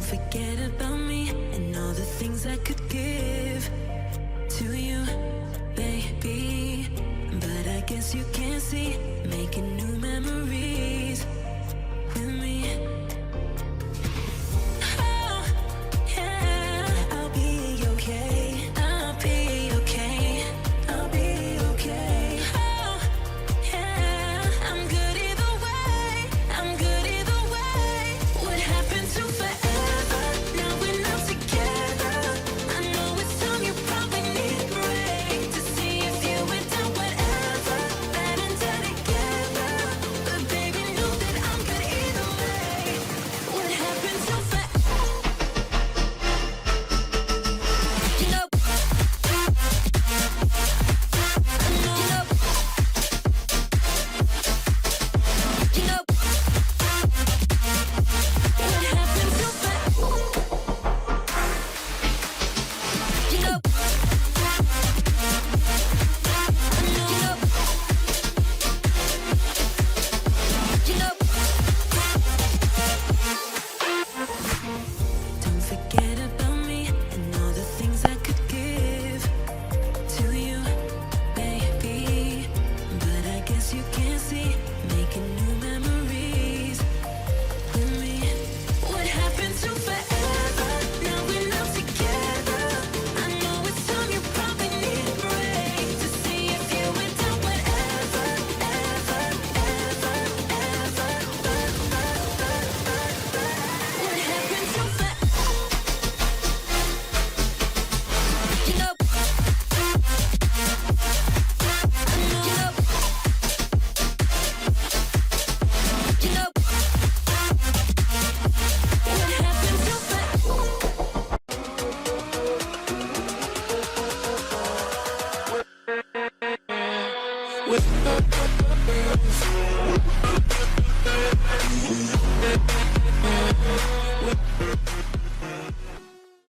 forget about me and all the things I could give to you, baby. But I guess you can't see, making new memories with me. Oh, yeah, I'll be okay. I'll be okay. I'll be okay. Oh, yeah, I'm good either way. I'm good either way. What happened to forever? Now we're not together. I know it's time you probably need a break to see if you went down whatever. Bad and dead together. But baby, know that I'm good either way. What happened to forever? You know, you know, what happened to forever? You know, you know, don't forget about me and all the things I could give to you, baby. But I guess you can't see, making new memories with me. What happened to forever? Now we're not together. I know it's time you probably need a break to see if you went down whatever, ever, ever, ever. What happened to forever? You know, you know, what happened to forever?